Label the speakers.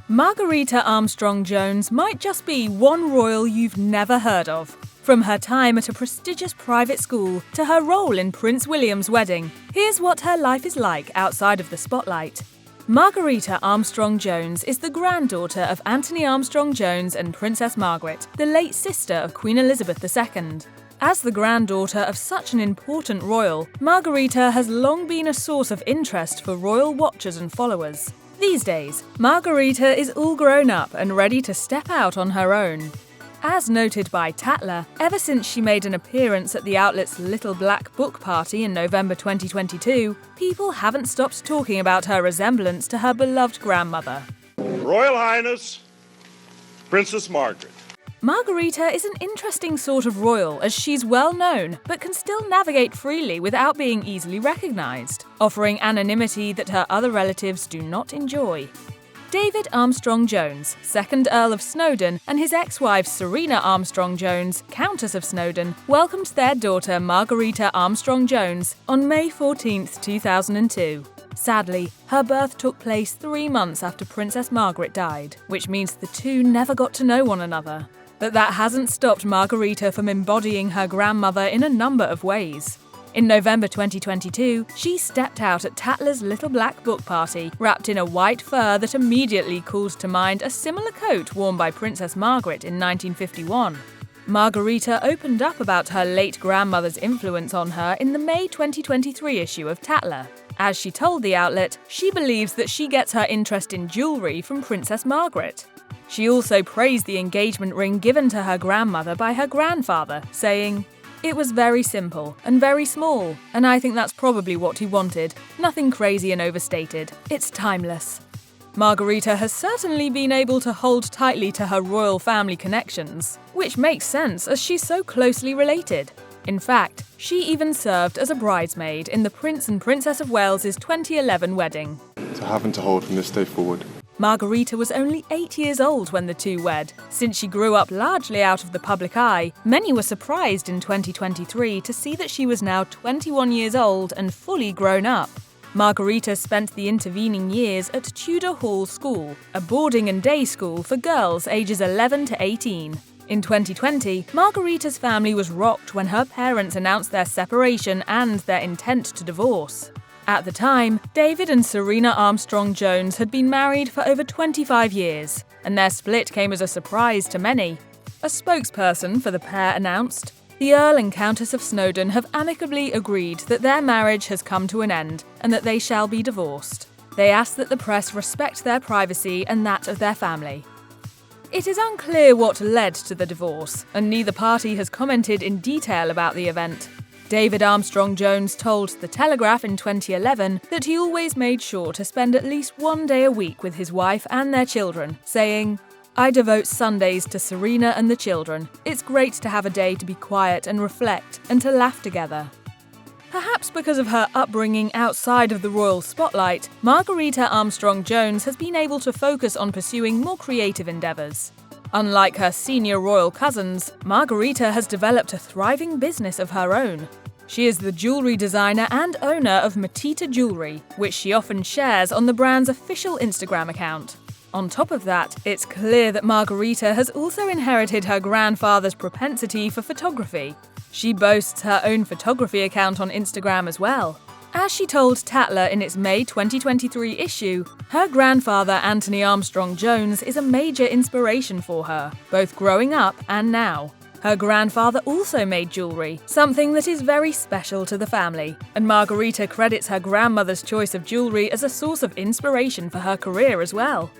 Speaker 1: Margarita Armstrong-Jones might just be one royal you've never heard of. From her time at a prestigious private school to her role in Prince William's wedding, here's what her life is like outside of the spotlight. Margarita Armstrong-Jones is the granddaughter of Anthony Armstrong-Jones and Princess Margaret, the late sister of Queen Elizabeth II. As the granddaughter of such an important royal, Margarita has long been a source of interest for royal watchers and followers. These days, Margarita is all grown up and ready to step out on her own. As noted by Tatler, ever since she made an appearance at the outlet's Little Black Book Party in November 2022, people haven't stopped talking about her resemblance to her beloved grandmother.
Speaker 2: Royal Highness, Princess Margaret.
Speaker 1: Margarita is an interesting sort of royal as she's well known, but can still navigate freely without being easily recognised, offering anonymity that her other relatives do not enjoy. David Armstrong-Jones, 2nd Earl of Snowdon, and his ex-wife Serena Armstrong-Jones, Countess of Snowdon, welcomed their daughter Margarita Armstrong-Jones on May 14, 2002. Sadly, her birth took place 3 months after Princess Margaret died, which means the two never got to know one another. But that hasn't stopped Margarita from embodying her grandmother in a number of ways. In November 2022, she stepped out at Tatler's Little Black Book Party, wrapped in a white fur that immediately calls to mind a similar coat worn by Princess Margaret in 1951. Margarita opened up about her late grandmother's influence on her in the May 2023 issue of Tatler. As she told the outlet, she believes that she gets her interest in jewellery from Princess Margaret. She also praised the engagement ring given to her grandmother by her grandfather, saying, "It was very simple and very small, and I think that's probably what he wanted. Nothing crazy and overstated. It's timeless." Margarita has certainly been able to hold tightly to her royal family connections, which makes sense as she's so closely related. In fact, she even served as a bridesmaid in the Prince and Princess of Wales's 2011 wedding.
Speaker 3: To have and to hold from this day forward.
Speaker 1: Margarita was only 8 years old when the two wed. Since she grew up largely out of the public eye, many were surprised in 2023 to see that she was now 21 years old and fully grown up. Margarita spent the intervening years at Tudor Hall School, a boarding and day school for girls ages 11 to 18. In 2020, Margarita's family was rocked when her parents announced their separation and their intent to divorce. At the time, David and Serena Armstrong-Jones had been married for over 25 years, and their split came as a surprise to many. A spokesperson for the pair announced, "The Earl and Countess of Snowdon have amicably agreed that their marriage has come to an end and that they shall be divorced. They ask that the press respect their privacy and that of their family." It is unclear what led to the divorce, and neither party has commented in detail about the event. David Armstrong-Jones told The Telegraph in 2011 that he always made sure to spend at least one day a week with his wife and their children, saying, "I devote Sundays to Serena and the children. It's great to have a day to be quiet and reflect and to laugh together." Perhaps because of her upbringing outside of the royal spotlight, Margarita Armstrong-Jones has been able to focus on pursuing more creative endeavours. Unlike her senior royal cousins, Margarita has developed a thriving business of her own. She is the jewellery designer and owner of Matita Jewellery, which she often shares on the brand's official Instagram account. On top of that, it's clear that Margarita has also inherited her grandfather's propensity for photography. She boasts her own photography account on Instagram as well. As she told Tatler in its May 2023 issue, her grandfather Anthony Armstrong-Jones is a major inspiration for her, both growing up and now. Her grandfather also made jewellery, something that is very special to the family, and Margarita credits her grandmother's choice of jewellery as a source of inspiration for her career as well.